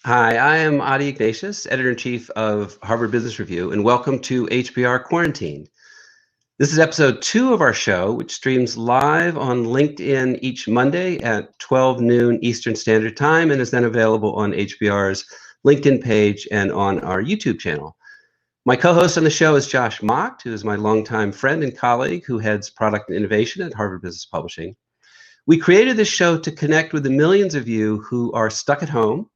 Hi, I am Adi Ignatius, Editor-in-Chief of Harvard Business Review, and welcome to HBR Quarantined. This is episode 2 of our show, which streams live on LinkedIn each Monday at 12 noon Eastern Standard Time and is then available on HBR's LinkedIn page and on our YouTube channel. My co-host on the show is Josh Mocht, who is my longtime friend and colleague who heads product and innovation at Harvard Business Publishing. We created this show to connect with the millions of you who are stuck at home.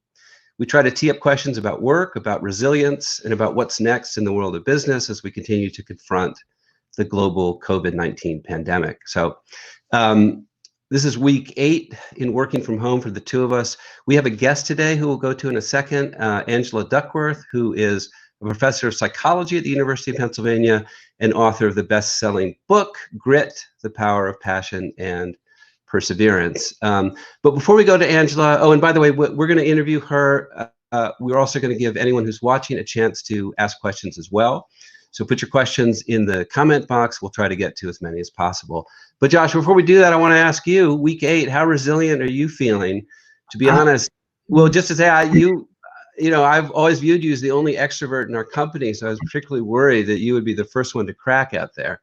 We try to tee up questions about work, about resilience, and about what's next in the world of business as we continue to confront the global COVID-19 pandemic. So this is week 8 in working from home for the two of us. We have a guest today who we'll go to in a second, Angela Duckworth, who is a professor of psychology at the University of Pennsylvania and author of the best-selling book, Grit, The Power of Passion and Perseverance. But before we go to Angela, oh, and by the way, we're going to interview her. We're also going to give anyone who's watching a chance to ask questions as well. So put your questions in the comment box. We'll try to get to as many as possible. But Josh, before we do that, I want to ask you, week 8, how resilient are you feeling? To be honest, well, just to say, I've always viewed you as the only extrovert in our company, so I was particularly worried that you would be the first one to crack out there.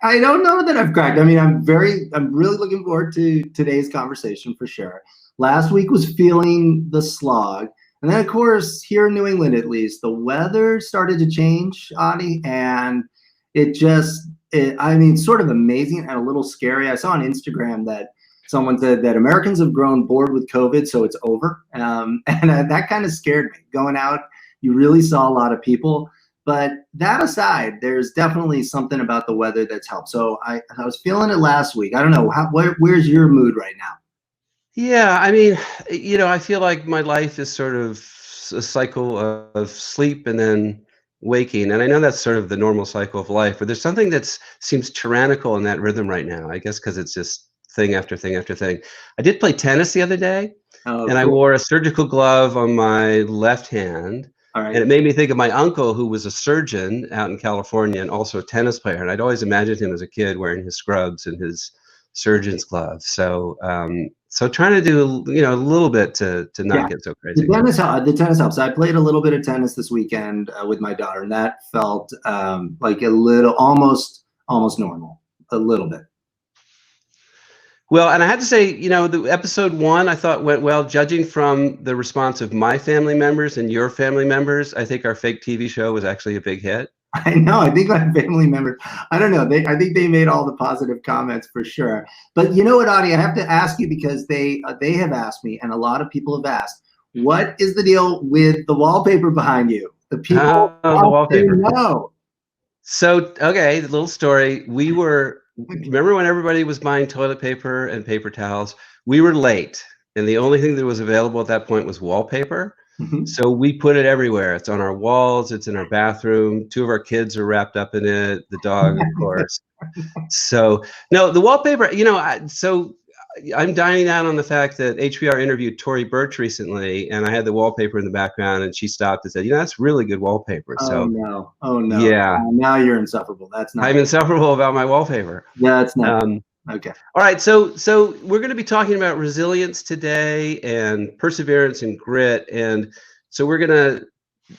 I don't know that I've cracked. I mean, I'm really looking forward to today's conversation for sure. Last week was feeling the slog. And then, of course, here in New England, at least, the weather started to change, Adi, and sort of amazing and a little scary. I saw on Instagram that someone said that Americans have grown bored with COVID, so it's over. And that kind of scared me. Going out, you really saw a lot of people. But that aside, there's definitely something about the weather that's helped. So I was feeling it last week. I don't know, where's your mood right now? Yeah, I mean, I feel like my life is sort of a cycle of sleep and then waking. And I know that's sort of the normal cycle of life, but there's something that seems tyrannical in that rhythm right now, I guess, because it's just thing after thing after thing. I did play tennis the other day, and cool. I wore a surgical glove on my left hand. And it made me think of my uncle, who was a surgeon out in California and also a tennis player. And I'd always imagined him as a kid wearing his scrubs and his surgeon's gloves. So trying to do a little bit to not get so crazy. The tennis helps. I played a little bit of tennis this weekend with my daughter, and that felt like a little almost normal, a little bit. Well, and I had to say, the episode 1 I thought went well. Judging from the response of my family members and your family members, I think our fake TV show was actually a big hit. I know. I think my family members, I don't know. I think they made all the positive comments for sure. But you know what, Adi, I have to ask you because they have asked me, and a lot of people have asked, what is the deal with the wallpaper behind you? The people the wallpaper. Know. So, okay, the little story. Remember when everybody was buying toilet paper and paper towels? We were late, and the only thing that was available at that point was wallpaper. Mm-hmm. So we put it everywhere. It's on our walls. It's in our bathroom. 2 of our kids are wrapped up in it. The dog, of course. So, no, the wallpaper, so I'm dining out on the fact that HBR interviewed Tory Burch recently, and I had the wallpaper in the background, and she stopped and said, that's really good wallpaper. Oh, no. Oh, no. Yeah. Now you're insufferable. That's not. I'm insufferable about my wallpaper. Yeah, it's not. Okay. All right. So we're going to be talking about resilience today and perseverance and grit. And so we're going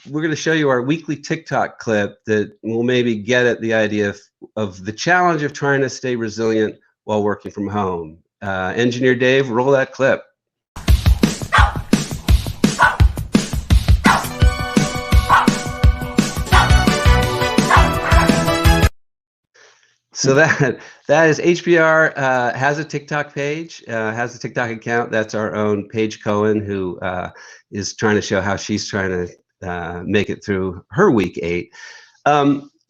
to show you our weekly TikTok clip that will maybe get at the idea of the challenge of trying to stay resilient while working from home. Engineer Dave, roll that clip. So that is HBR has a TikTok page, has a TikTok account. That's our own Paige Cohen, who is trying to show how she's trying to make it through her week 8.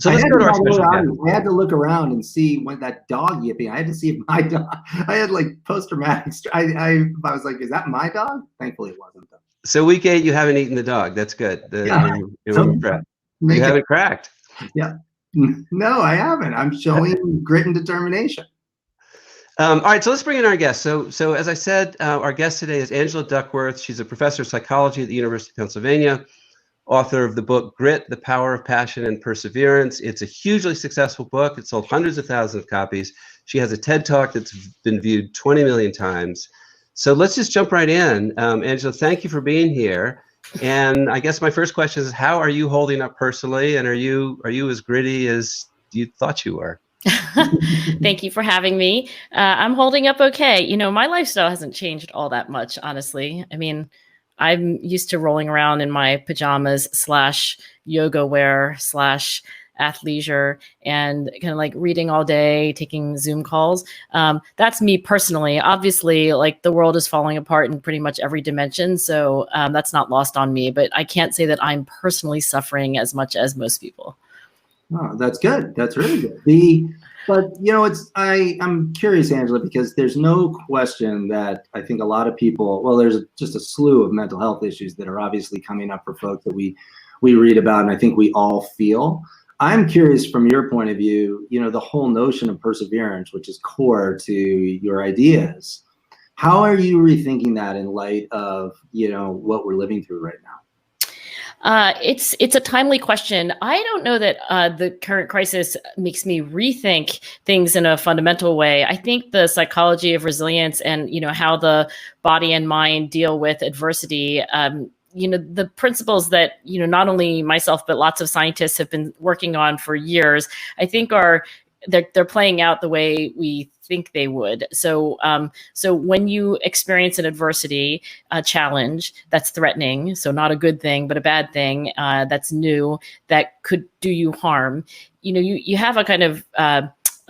So let's go to our special guest. I had to look around and see when that dog yipping. I had to see if my dog. I had like post-traumatic. I was like, is that my dog? Thankfully, it wasn't. Though. So week 8, you haven't eaten the dog. That's good. You haven't cracked. Yeah. No, I haven't. I'm showing grit and determination. All right, so let's bring in our guest. So as I said, our guest today is Angela Duckworth. She's a professor of psychology at the University of Pennsylvania, author of the book Grit, The Power of Passion and Perseverance. It's a hugely successful book. It sold hundreds of thousands of copies. She has a TED Talk that's been viewed 20 million times. So let's just jump right in. Angela, thank you for being here. And I guess my first question is, how are you holding up personally? And are you as gritty as you thought you were? Thank you for having me. I'm holding up okay. You know, my lifestyle hasn't changed all that much, honestly. I mean, I'm used to rolling around in my pajamas / yoga wear / athleisure and kind of like reading all day, taking Zoom calls. That's me personally. Obviously, like the world is falling apart in pretty much every dimension. So that's not lost on me, but I can't say that I'm personally suffering as much as most people. Oh, that's good. That's really good. But you know, I'm curious, Angela, because there's no question that I think a lot of people, well, there's just a slew of mental health issues that are obviously coming up for folks that we read about, and I think we all feel. I'm curious from your point of view, you know, the whole notion of perseverance, which is core to your ideas. How are you rethinking that in light of, you know, what we're living through right now? It's a timely question. I don't know that the current crisis makes me rethink things in a fundamental way. I think the psychology of resilience and, you know, how the body and mind deal with adversity, you know, the principles that, you know, not only myself, but lots of scientists have been working on for years, I think they're playing out the way we think they would. So when you experience an adversity, a challenge that's threatening, so not a good thing, but a bad thing that's new, that could do you harm, you know, you have a kind of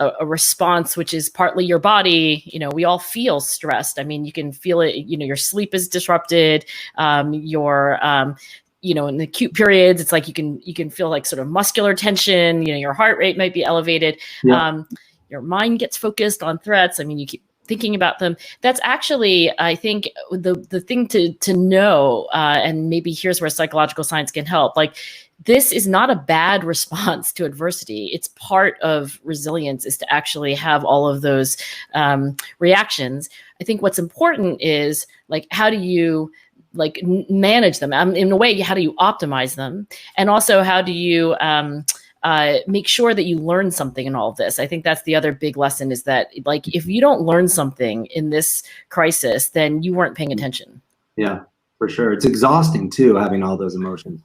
a response, which is partly your body. You know, we all feel stressed. I mean, you can feel it, you know, your sleep is disrupted, you know, in the acute periods, it's like you can feel like sort of muscular tension, you know, your heart rate might be elevated. Yeah. Your mind gets focused on threats. I mean, you keep thinking about them. That's actually, I think, the thing to know, and maybe here's where psychological science can help. Like, this is not a bad response to adversity. It's part of resilience, is to actually have all of those reactions. I think what's important is, like, how do you like manage them? In a way, how do you optimize them? And also, how do you make sure that you learn something in all of this? I think that's the other big lesson, is that, like, if you don't learn something in this crisis, then you weren't paying attention. Yeah, for sure. It's exhausting too, having all those emotions.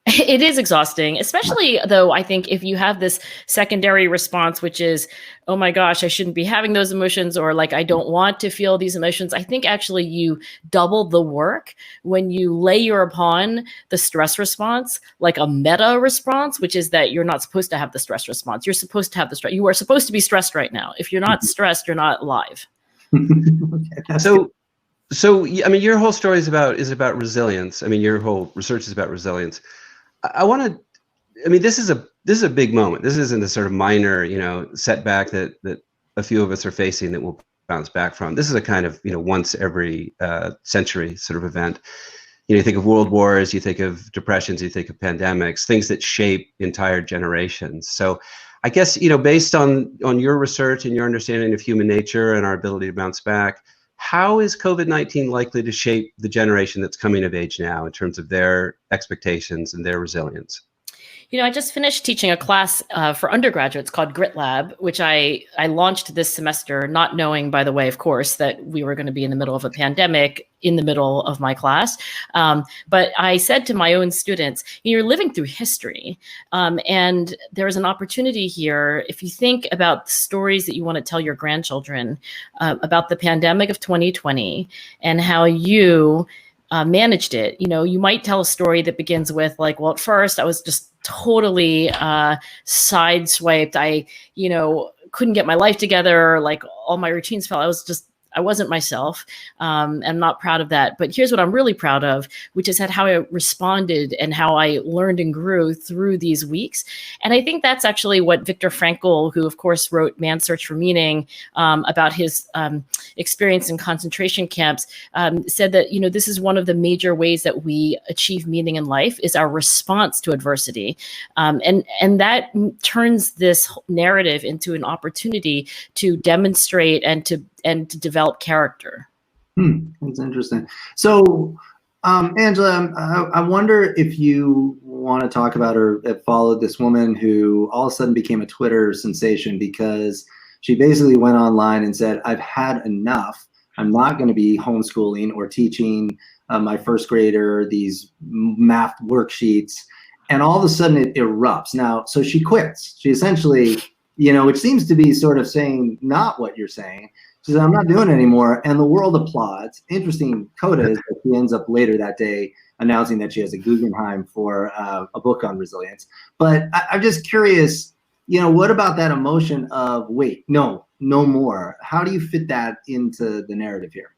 It is exhausting, especially though, I think, if you have this secondary response, which is, oh my gosh, I shouldn't be having those emotions, or like, I don't want to feel these emotions. I think actually you double the work when you layer upon the stress response, like a meta response, which is that you're not supposed to have the stress response. You're supposed to have the stress. You are supposed to be stressed right now. If you're not stressed, you're not alive. Okay, so I mean, your whole story is about resilience. I mean, your whole research is about resilience. I mean, this is a big moment. This isn't a sort of minor, you know, setback that a few of us are facing that we'll bounce back from. This is a kind of, you know, once every century sort of event. You know, you think of world wars, you think of depressions, you think of pandemics, things that shape entire generations. So I guess, you know, based on your research and your understanding of human nature and our ability to bounce back, how is COVID-19 likely to shape the generation that's coming of age now in terms of their expectations and their resilience? You know, I just finished teaching a class for undergraduates called Grit Lab, which I launched this semester, not knowing, by the way, of course, that we were going to be in the middle of a pandemic in the middle of my class. But I said to my own students, you're living through history. And there is an opportunity here, if you think about the stories that you want to tell your grandchildren about the pandemic of 2020 and how you managed it. You know, you might tell a story that begins with, like, well, at first I was just totally sideswiped. I, you know, couldn't get my life together. Like, all my routines fell. I wasn't myself. I'm not proud of that. But here's what I'm really proud of, which is how I responded and how I learned and grew through these weeks. And I think that's actually what Viktor Frankl, who of course wrote Man's Search for Meaning, about his experience in concentration camps, said that, you know, this is one of the major ways that we achieve meaning in life, is our response to adversity. And that turns this narrative into an opportunity to demonstrate and to develop character. That's interesting. So, Angela, I wonder if you want to talk about or have followed this woman who all of a sudden became a Twitter sensation because she basically went online and said, I've had enough. I'm not going to be homeschooling or teaching my first grader these math worksheets, and all of a sudden it erupts. Now, so she quits. She essentially, which seems to be sort of saying not what you're saying. She says, I'm not doing it anymore. And the world applauds. Interesting coda is that she ends up later that day announcing that she has a Guggenheim for a book on resilience. But I'm just curious, what about that emotion of, wait, no more? How do you fit that into the narrative here?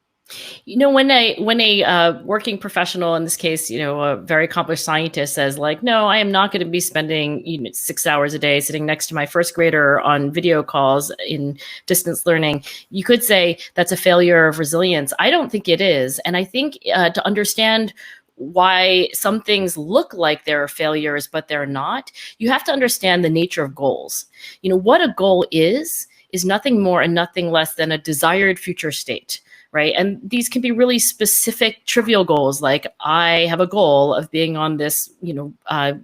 When a working professional, in this case, a very accomplished scientist says like, no, I am not going to be spending 6 hours a day sitting next to my first grader on video calls in distance learning, you could say that's a failure of resilience. I don't think it is. And I think to understand why some things look like they're failures, but they're not, you have to understand the nature of goals. What a goal is nothing more and nothing less than a desired future state. Right. And these can be really specific, trivial goals, like I have a goal of being on this,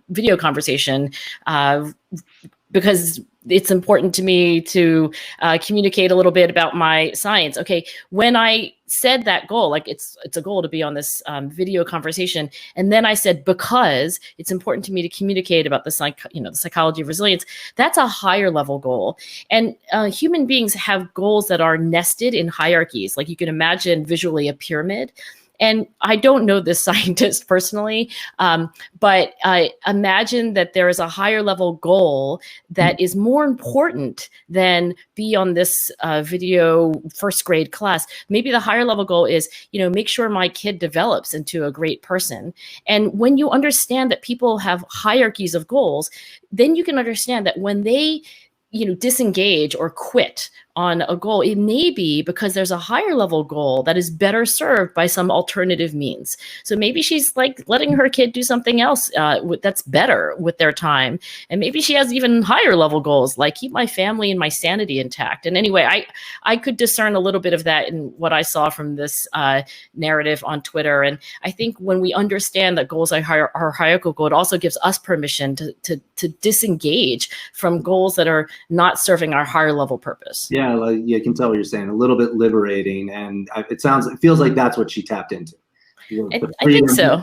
video conversation because it's important to me to communicate a little bit about my science. Okay, when I said that goal, like it's a goal to be on this video conversation, and then I said because it's important to me to communicate about the psychology of resilience, that's a higher level goal. And human beings have goals that are nested in hierarchies, like you can imagine visually a pyramid. And I don't know this scientist personally, but I imagine that there is a higher level goal that is more important than be on this video first grade class. Maybe the higher level goal is, make sure my kid develops into a great person. And when you understand that people have hierarchies of goals, then you can understand that when they disengage or quit on a goal, it may be because there's a higher level goal that is better served by some alternative means. So maybe she's like letting her kid do something else that's better with their time. And maybe she has even higher level goals, like keep my family and my sanity intact. And anyway, I could discern a little bit of that in what I saw from this narrative on Twitter. And I think when we understand that goals are hierarchical, it also gives us permission to disengage from goals that are not serving our higher level purpose. Yeah, you can tell what you're saying. A little bit liberating, and it feels like that's what she tapped into. I think so.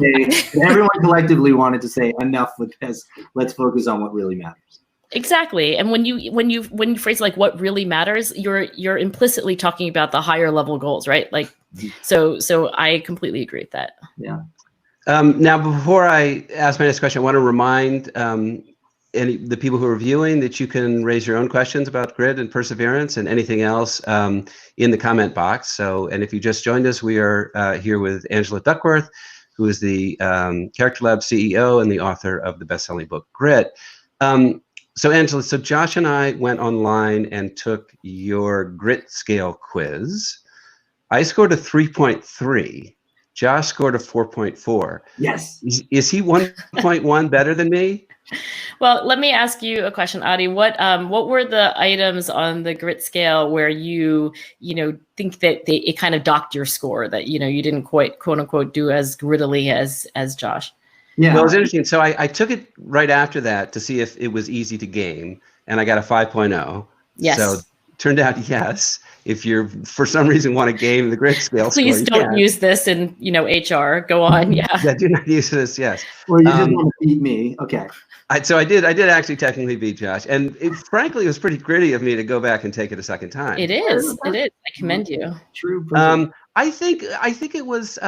Everyone collectively wanted to say enough with this. Let's focus on what really matters. Exactly. And when you phrase like what really matters, you're implicitly talking about the higher level goals, right? Like, so I completely agree with that. Yeah. Now, before I ask my next question, I want to remind the people who are viewing that you can raise your own questions about grit and perseverance and anything else in the comment box. And if you just joined us, we are here with Angela Duckworth, who is the Character Lab CEO and the author of the best-selling book Grit. So Angela, Josh and I went online and took your grit scale quiz. I scored a 3.3. Josh scored a 4.4. Yes. Is he 1.1 better than me? Well, let me ask you a question, Adi. What were the items on the grit scale where you think that it kind of docked your score, that you didn't quite quote unquote do as grittily as Josh? Yeah, well, it was interesting. So I took it right after that to see if it was easy to game, and I got a 5.0. Yes. So turned out yes. If you're for some reason want to game the grit scale, please don't use this in HR. Go on. Yeah. Yeah, do not use this. Yes. Well, you just want to beat me. Okay. So I did actually technically beat Josh, and frankly, it was pretty gritty of me to go back and take it a second time. It is. I commend you. True. I think it was.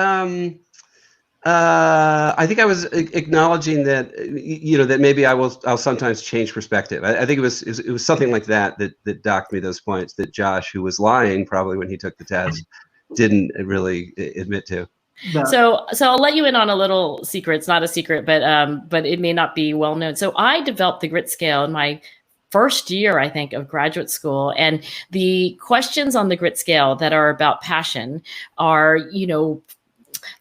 I think I was acknowledging that that maybe I'll sometimes change perspective. I think it was something like that docked me those points that Josh, who was lying probably when he took the test, didn't really admit to. So I'll let you in on a little secret. It's not a secret, but it may not be well known. So I developed the grit scale in my first year, I think, of graduate school, and the questions on the grit scale that are about passion are,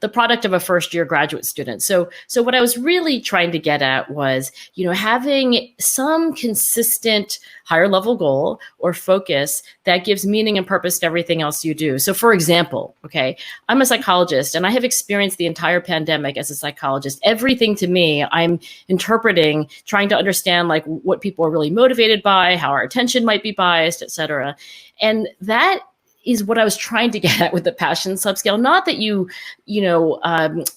the product of a first year graduate student. So what I was really trying to get at was, having some consistent higher level goal or focus that gives meaning and purpose to everything else you do. So for example, okay, I'm a psychologist and I have experienced the entire pandemic as a psychologist. Everything to me, I'm interpreting, trying to understand like what people are really motivated by, how our attention might be biased, et cetera. And that is what I was trying to get at with the passion subscale. Not that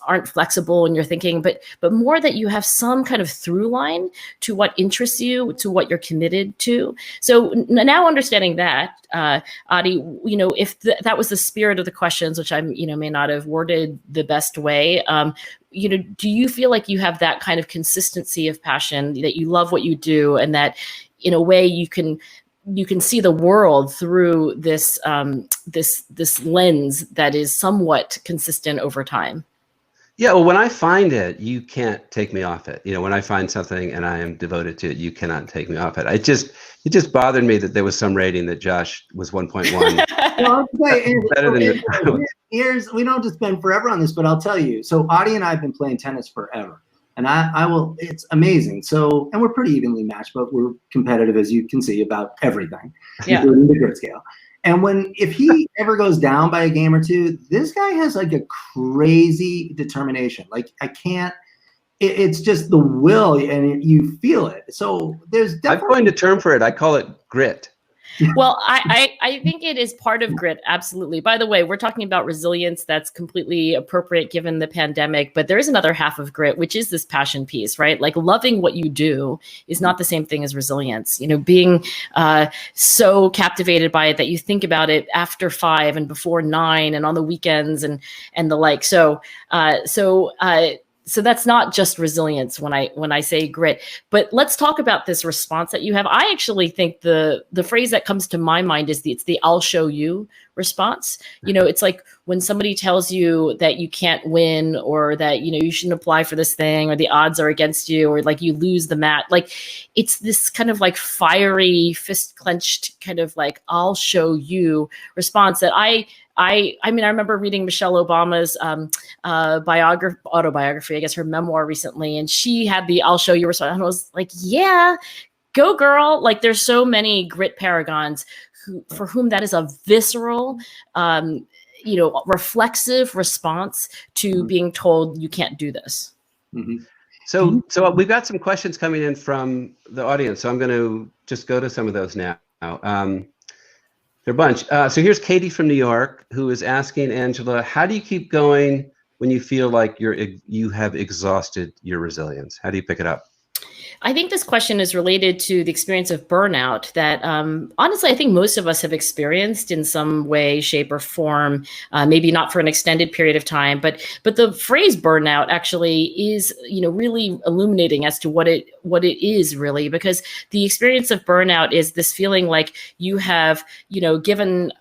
aren't flexible in your thinking, but more that you have some kind of through line to what interests you, to what you're committed to. So now understanding that, Adi, if that was the spirit of the questions, which I may not have worded the best way. Do you feel like you have that kind of consistency of passion, that you love what you do, and that in a way you can see the world through this this lens that is somewhat consistent over time? Yeah, well, when I find it, you can't take me off it. When I find something and I am devoted to it, you cannot take me off it. It just bothered me that there was some rating that Josh was 1.1. Well, we don't have to spend forever on this, but I'll tell you. So Adi and I have been playing tennis forever. And I will, it's amazing. So, and we're pretty evenly matched, but we're competitive, as you can see, about everything, including the grit scale. And if he ever goes down by a game or two, this guy has like a crazy determination. Like it's just the will, and you feel it. So there's definitely. I've coined a term for it. I call it grit. Well, I think it is part of grit. Absolutely. By the way, we're talking about resilience. That's completely appropriate given the pandemic. But there is another half of grit, which is this passion piece, right? Like loving what you do is not the same thing as resilience. Being so captivated by it that you think about it after 5 and before 9 and on the weekends and the like. So that's not just resilience when I say grit. But let's talk about this response that you have. I actually think the phrase that comes to my mind is it's the "I'll show you" response. It's like when somebody tells you that you can't win, or that you shouldn't apply for this thing, or the odds are against you, or like you lose the match. Like it's this kind of like fiery, fist clenched kind of like "I'll show you" response that I remember reading Michelle Obama's autobiography, I guess her memoir recently, and she had the "I'll show you" response. And I was like, yeah, go girl. Like there's so many grit paragons for whom that is a visceral, reflexive response to being told you can't do this. Mm-hmm. So we've got some questions coming in from the audience. So I'm going to just go to some of those now. They're a bunch. So here's Katie from New York, who is asking Angela, how do you keep going when you feel like you have exhausted your resilience? How do you pick it up? I think this question is related to the experience of burnout that honestly, I think most of us have experienced in some way, shape, or form, maybe not for an extended period of time, but the phrase burnout actually is, really illuminating as to what it is really, because the experience of burnout is this feeling like you have, given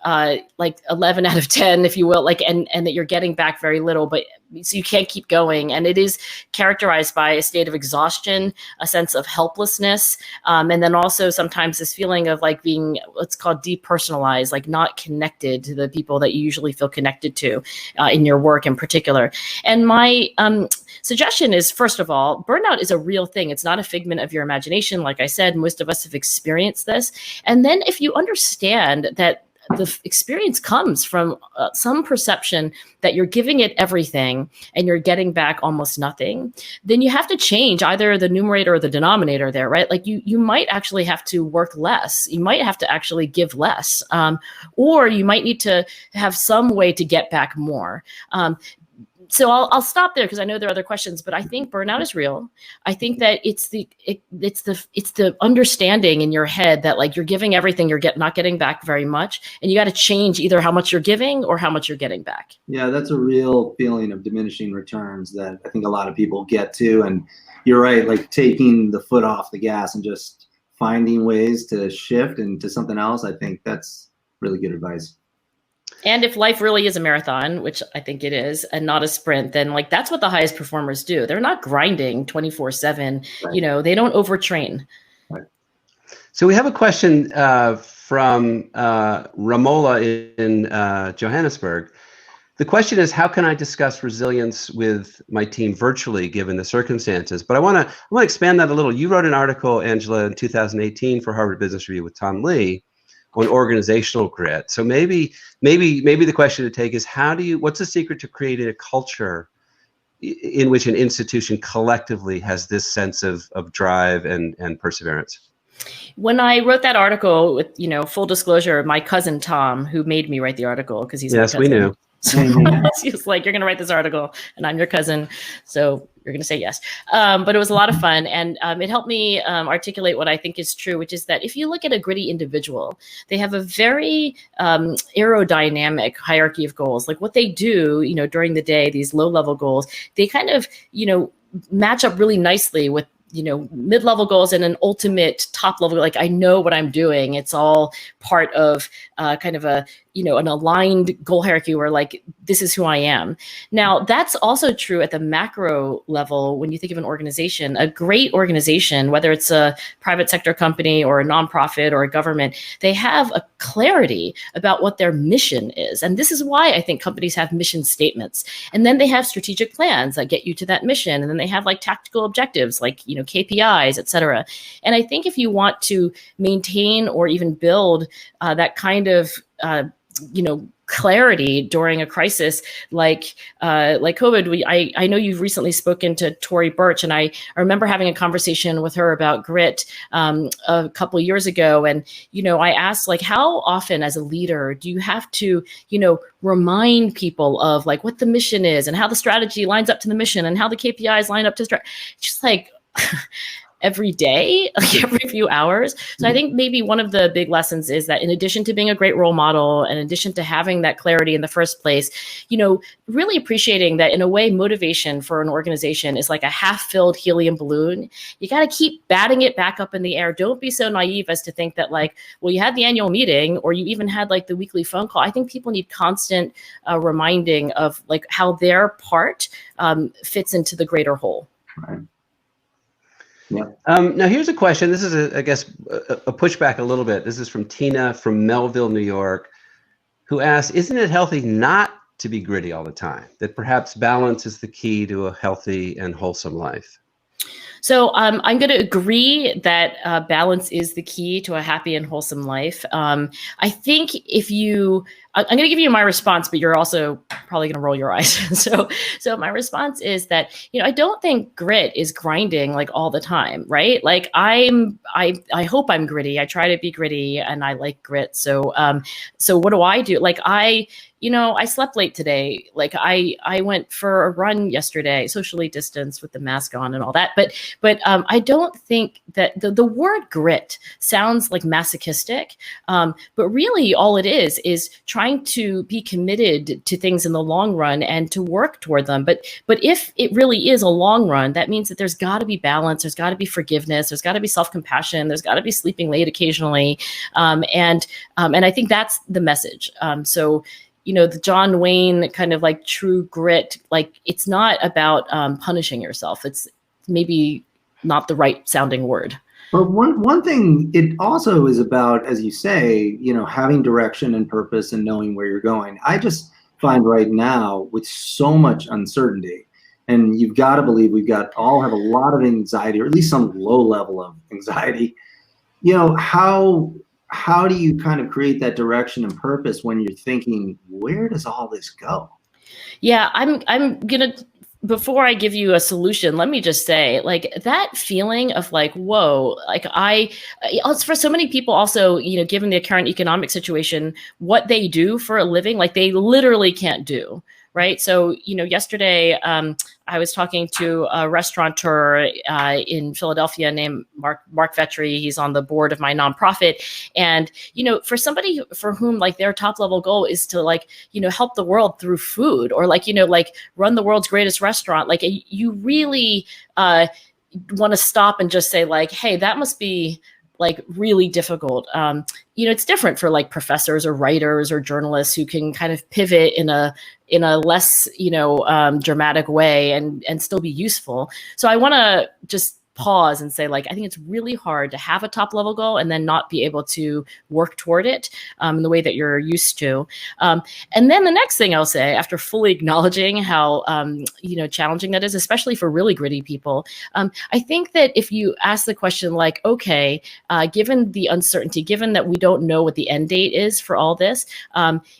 like 11 out of 10, if you will, like, and that you're getting back very little, but so you can't keep going. And it is characterized by a state of exhaustion, a sense of helplessness, and then also sometimes this feeling of like being what's called depersonalized, like not connected to the people that you usually feel connected to in your work in particular. And my suggestion is, first of all, burnout is a real thing. It's not a figment of your imagination. Like I said, most of us have experienced this. And then if you understand that the experience comes from some perception that you're giving it everything and you're getting back almost nothing, then you have to change either the numerator or the denominator there, right? Like you might actually have to work less. You might have to actually give less, or you might need to have some way to get back more. So I'll stop there because I know there are other questions, but I think burnout is real. I think that it's the understanding in your head that like you're giving everything, you're not getting back very much, and you got to change either how much you're giving or how much you're getting back. Yeah, that's a real feeling of diminishing returns that I think a lot of people get to, and you're right, like taking the foot off the gas and just finding ways to shift into something else. I think that's really good advice. And if life really is a marathon, which I think it is, and not a sprint, then like that's what the highest performers do. They're not grinding 24/7. Right. They don't overtrain. Right. So we have a question from Ramola in Johannesburg. The question is, how can I discuss resilience with my team virtually given the circumstances? But I want to expand that a little. You wrote an article, Angela, in 2018 for Harvard Business Review with Tom Lee on organizational grit. So maybe the question to take is, what's the secret to creating a culture in which an institution collectively has this sense of drive and perseverance? When I wrote that article, with full disclosure, my cousin Tom, who made me write the article because he's my cousin. We knew. So he was like, "You're going to write this article, and I'm your cousin, so you're going to say yes." But it was a lot of fun, and it helped me articulate what I think is true, which is that if you look at a gritty individual, they have a very aerodynamic hierarchy of goals. Like what they do, during the day, these low-level goals, they kind of, match up really nicely with mid-level goals and an ultimate top level. Like I know what I'm doing. It's all part of kind of a, an aligned goal hierarchy where like, this is who I am. Now that's also true at the macro level. When you think of an organization, a great organization, whether it's a private sector company or a nonprofit or a government, they have a clarity about what their mission is. And this is why I think companies have mission statements. And then they have strategic plans that get you to that mission. And then they have like tactical objectives, like, KPIs, et cetera. And I think if you want to maintain or even build that kind of, clarity during a crisis like COVID. I know you've recently spoken to Tory Burch, and I remember having a conversation with her about grit a couple of years ago. And, I asked like, how often as a leader do you have to, remind people of like what the mission is and how the strategy lines up to the mission and how the KPIs line up to just like every day, like every few hours. So I think maybe one of the big lessons is that in addition to being a great role model, and in addition to having that clarity in the first place, really appreciating that in a way, motivation for an organization is like a half-filled helium balloon. You got to keep batting it back up in the air. Don't be so naive as to think that like, well, you had the annual meeting or you even had like the weekly phone call. I think people need constant reminding of like how their part fits into the greater whole. Right. Yeah. Now here's a question. This is, I guess, a pushback a little bit. This is from Tina from Melville, New York, who asks, isn't it healthy not to be gritty all the time? That perhaps balance is the key to a healthy and wholesome life? So I'm going to agree that balance is the key to a happy and wholesome life. I think I'm going to give you my response, but you're also probably going to roll your eyes. So my response is that, I don't think grit is grinding like all the time, right? Like I hope I'm gritty. I try to be gritty and I like grit. So what do I do? Like I slept late today. Like I went for a run yesterday, socially distanced with the mask on and all that. But I don't think that the word grit sounds like masochistic. But really all it is trying to be committed to things in the long run and to work toward them. But if it really is a long run, that means that there's got to be balance. There's got to be forgiveness. There's got to be self-compassion. There's got to be sleeping late occasionally. And I think that's the message. So the John Wayne kind of like true grit, like it's not about punishing yourself. It's maybe not the right sounding word. But one thing it also is about, as you say, having direction and purpose and knowing where you're going. I just find right now with so much uncertainty, and you've got to believe all have a lot of anxiety, or at least some low level of anxiety. How do you kind of create that direction and purpose when you're thinking, where does all this go? Yeah, I'm gonna, before I give you a solution, let me just say, like that feeling of like, whoa, like for so many people also, given the current economic situation, what they do for a living, like they literally can't do. Right. So, yesterday I was talking to a restaurateur in Philadelphia named Mark Vetri. He's on the board of my nonprofit. And, for somebody for whom like their top level goal is to like, help the world through food or like, like run the world's greatest restaurant, like you really want to stop and just say like, hey, that must be like really difficult. It's different for like professors or writers or journalists who can kind of pivot in a less, dramatic way and still be useful. So I want to just pause and say, like, I think it's really hard to have a top level goal and then not be able to work toward it in the way that you're used to. And then the next thing I'll say, after fully acknowledging how, challenging that is, especially for really gritty people, I think that if you ask the question like, okay, given the uncertainty, given that we don't know what the end date is for all this,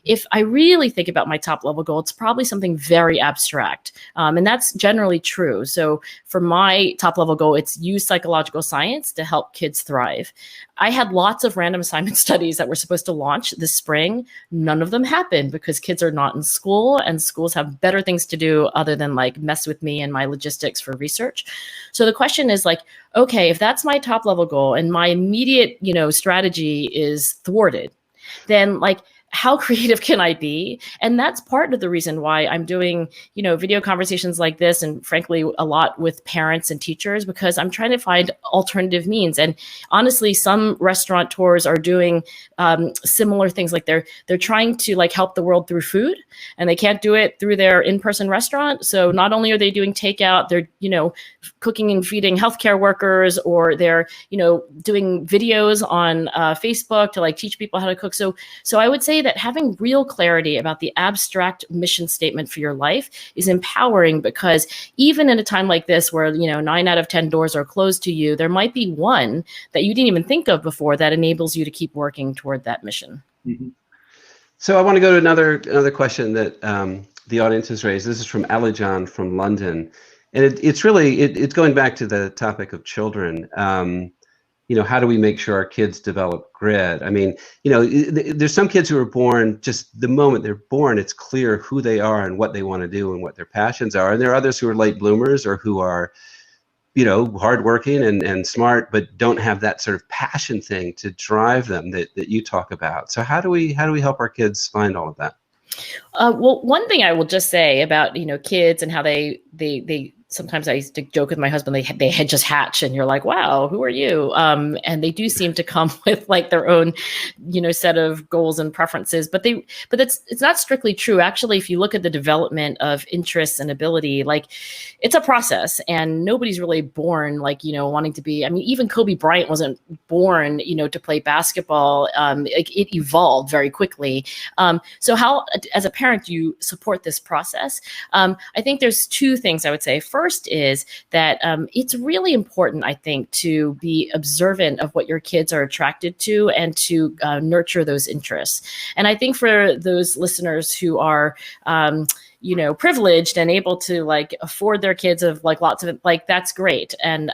if I really think about my top level goal, it's probably something very abstract. And that's generally true. So for my top level goal, it's use psychological science to help kids thrive. I had lots of random assignment studies that were supposed to launch this spring. None of them happened because kids are not in school, and schools have better things to do other than like mess with me and my logistics for research. So the question is like, okay, if that's my top level goal and my immediate, strategy is thwarted, then like, how creative can I be? And that's part of the reason why I'm doing, video conversations like this, and frankly, a lot with parents and teachers, because I'm trying to find alternative means. And honestly, some restaurateurs are doing similar things. Like they're trying to like help the world through food, and they can't do it through their in-person restaurant. So not only are they doing takeout, they're, cooking and feeding healthcare workers, or they're, doing videos on Facebook to like teach people how to cook. So I would say that having real clarity about the abstract mission statement for your life is empowering, because even in a time like this where, 9 out of 10 doors are closed to you, there might be one that you didn't even think of before that enables you to keep working toward that mission. Mm-hmm. So I want to go to another question that the audience has raised. This is from Alijan from London. And it's really, it's going back to the topic of children. How do we make sure our kids develop grit? I mean, there's some kids who are born, just the moment they're born, it's clear who they are and what they want to do and what their passions are. And there are others who are late bloomers, or who are, hardworking and smart, but don't have that sort of passion thing to drive them that you talk about. So how do we help our kids find all of that? Well, one thing I will just say about, kids and how they sometimes I used to joke with my husband, they had just hatch, and you're like, wow, who are you? And they do seem to come with like their own, set of goals and preferences, but it's not strictly true. Actually, if you look at the development of interests and ability, like it's a process, and nobody's really born like, wanting to be, I mean, even Kobe Bryant wasn't born, to play basketball. It evolved very quickly. So how, as a parent, do you support this process? I think there's two things I would say. First is that it's really important, I think, to be observant of what your kids are attracted to, and to nurture those interests. And I think for those listeners who are privileged and able to like afford their kids of like lots of like, that's great. And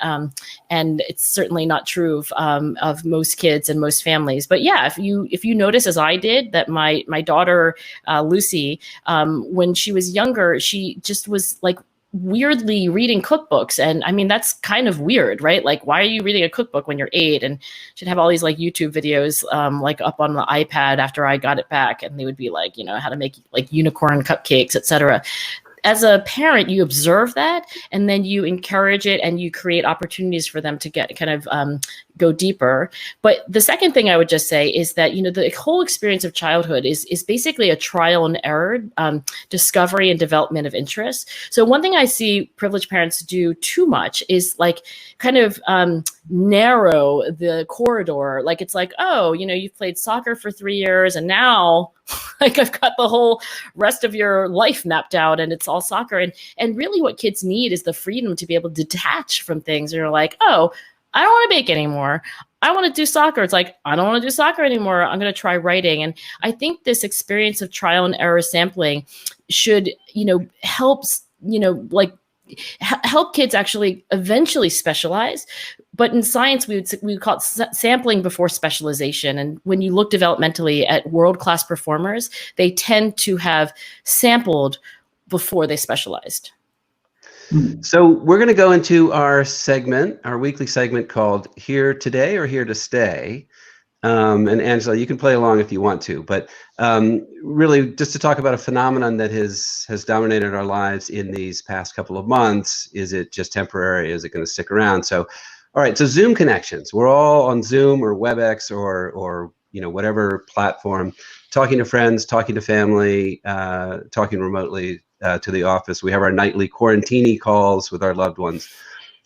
it's certainly not true of most kids and most families. But yeah, if you notice, as I did, that my daughter, Lucy, when she was younger, she just was like weirdly reading cookbooks. And I mean, that's kind of weird, right? Like, why are you reading a cookbook when you're 8? And she'd have all these like YouTube videos like up on the iPad after I got it back, and they would be like, how to make like unicorn cupcakes, etc. As a parent, you observe that, and then you encourage it, and you create opportunities for them to get kind of go deeper. But the second thing I would just say is that, the whole experience of childhood is basically a trial and error, discovery and development of interest. So one thing I see privileged parents do too much is like kind of narrow the corridor. Like it's like, oh, you've played soccer for 3 years, and now like I've got the whole rest of your life mapped out, and it's all soccer. And really what kids need is the freedom to be able to detach from things. And you're like, oh, I don't want to bake anymore. I want to do soccer. It's like, I don't want to do soccer anymore. I'm going to try writing. And I think this experience of trial and error sampling should, helps, help kids actually eventually specialize. But in science, we would call it sampling before specialization. And when you look developmentally at world-class performers, they tend to have sampled before they specialized. So we're going to go into our weekly segment called Here Today or Here to Stay. And Angela, you can play along if you want to, but really just to talk about a phenomenon that has dominated our lives in these past couple of months. Is it just temporary? Is it going to stick around? So, all right, so Zoom connections. We're all on Zoom or WebEx or whatever platform, talking to friends, talking to family, talking remotely to the office. We have our nightly quarantini calls with our loved ones.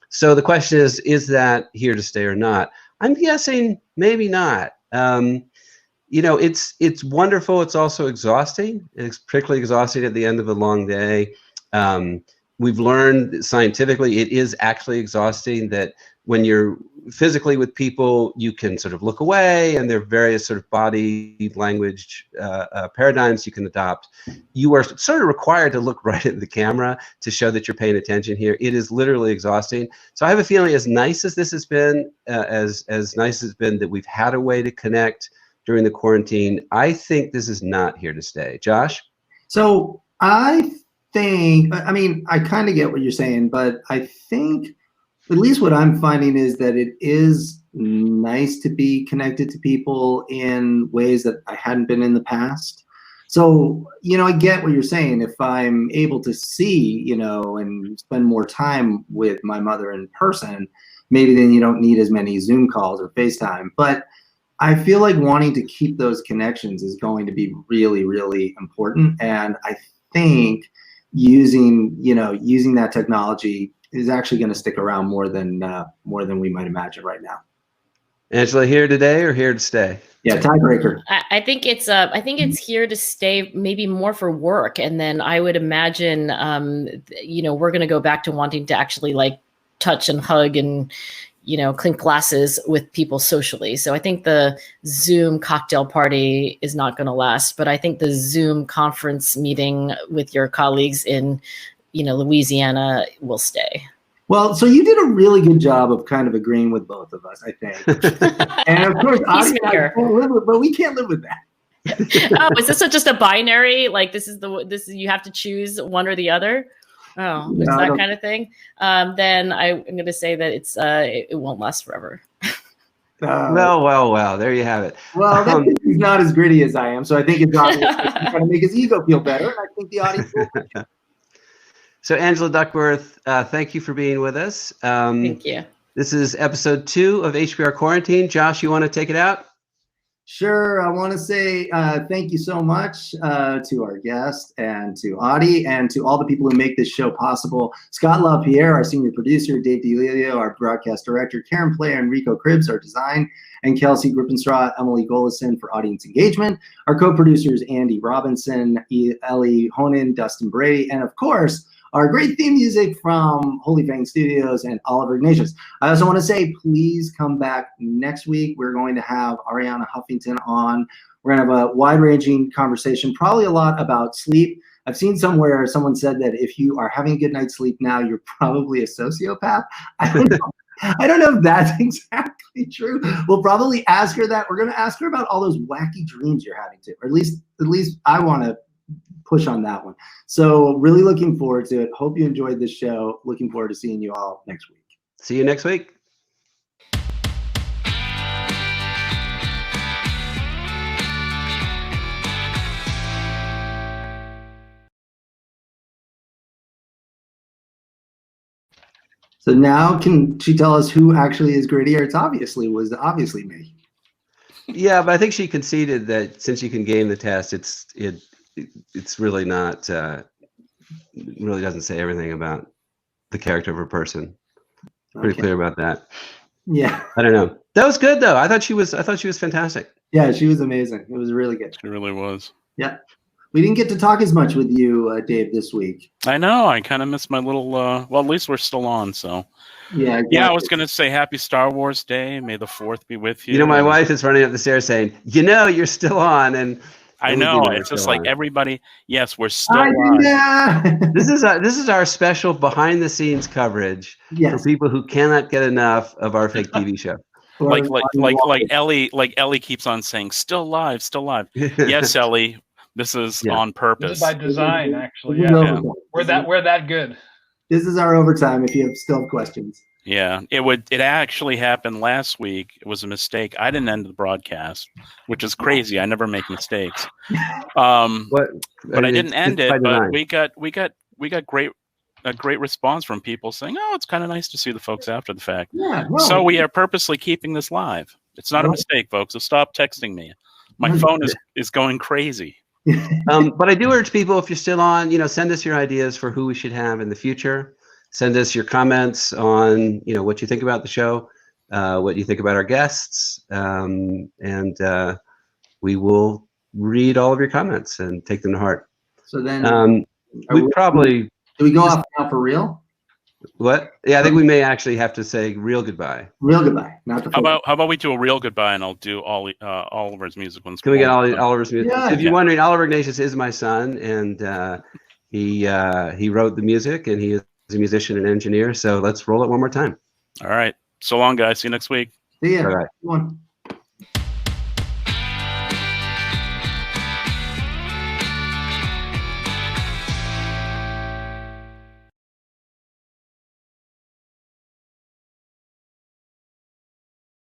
So the question is that here to stay or not? I'm guessing maybe not. It's wonderful. It's also exhausting. It's particularly exhausting at the end of a long day. we've learned scientifically it is actually exhausting, that when you're physically with people, you can sort of look away, and there are various sort of body language paradigms you can adopt. You are sort of required to look right at the camera to show that you're paying attention here. It is literally exhausting. So I have a feeling, as nice as this has been, as nice as it's been that we've had a way to connect during the quarantine, I think this is not here to stay. Josh? So I think, I mean, I kind of get what you're saying, but I think at least what I'm finding is that it is nice to be connected to people in ways that I hadn't been in the past. So, you know, I get what you're saying. If I'm able to see, you know, and spend more time with my mother in person, maybe then you don't need as many Zoom calls or FaceTime. But I feel like wanting to keep those connections is going to be really, really important. And I think using that technology is actually going to stick around more than we might imagine right now. Angela, here today or here to stay? Yeah, tiebreaker. I think it's here to stay, maybe more for work, and then I would imagine we're going to go back to wanting to actually like touch and hug and clink glasses with people socially. So I think the Zoom cocktail party is not going to last, but I think the Zoom conference meeting with your colleagues in Louisiana will stay. Well, so you did a really good job of kind of agreeing with both of us, I think. And of course, but we can't live with that. Oh, is this just a binary? Like this is you have to choose one or the other? Oh, it's that kind of thing. Then I'm going to say that it won't last forever. Well, there you have it. Well, he's not as gritty as I am, so I think it's obvious trying to make his ego feel better, and I think the audience will. So Angela Duckworth, thank you for being with us. Thank you. This is episode 2 of HBR Quarantine. Josh, you want to take it out? Sure. I want to say thank you so much to our guest and to Audie and to all the people who make this show possible. Scott LaPierre, our senior producer, Dave DeLilio, our broadcast director, Karen Player, Enrico Cribbs, our design, and Kelsey Grippenstraw, Emily Golison for audience engagement. Our co-producers, Andy Robinson, Ellie Honan, Dustin Brady, and of course, our great theme music from Holy Fang Studios and Oliver Ignatius. I also want to say, please come back next week. We're going to have Ariana Huffington on. We're going to have a wide-ranging conversation, probably a lot about sleep. I've seen somewhere someone said that if you are having a good night's sleep now, you're probably a sociopath. I don't know if that's exactly true. We'll probably ask her that. We're going to ask her about all those wacky dreams you're having too, or at least I want to push on that one. So really looking forward to it. Hope you enjoyed this show. Looking forward to seeing you all next week. See you next week. So now can she tell us who actually is grittier? It was obviously me. Yeah, but I think she conceded that since you can game the test, it's really not, really doesn't say everything about the character of a person. Pretty clear about that. Yeah. I don't know. That was good though. I thought she was fantastic. Yeah, she was amazing. It was really good. She really was. Yeah. We didn't get to talk as much with you, Dave, this week. I know. I kind of missed my little, well, at least we're still on, so. Yeah, exactly. Yeah, I was going to say Happy Star Wars Day. May the 4th be with you. You know, my wife is running up the stairs saying, you're still on. And I know. It's just like everybody, yes, we're still on. This is our special behind the scenes coverage for people who cannot get enough of our fake TV show. Like Ellie keeps on saying, still live, still live. Yes, Ellie. This is on purpose. This is by design, actually. Yeah. We're that good. This is our overtime if you still have questions. Yeah, it actually happened last week. It was a mistake. I didn't end the broadcast, which is crazy. I never make mistakes. But I didn't end it. But we got a great response from people saying, "Oh, it's kind of nice to see the folks after the fact." Yeah, so we are purposely keeping this live. It's not a mistake, folks. So stop texting me. My phone is going crazy. But I do urge people, if you're still on, send us your ideas for who we should have in the future. Send us your comments on, what you think about the show, what you think about our guests, and we will read all of your comments and take them to heart. So then we probably Do we go off now for real? What? Yeah, I think we may actually have to say real goodbye. Real goodbye. Not the how about we do a real goodbye, and I'll do Oliver's music once. Can we get Oliver's music? Yeah. If you're wondering, Oliver Ignatius is my son, and he wrote the music, and he is a musician and engineer. So let's roll it one more time. All right. So long, guys. See you next week. See ya. All right. Come on.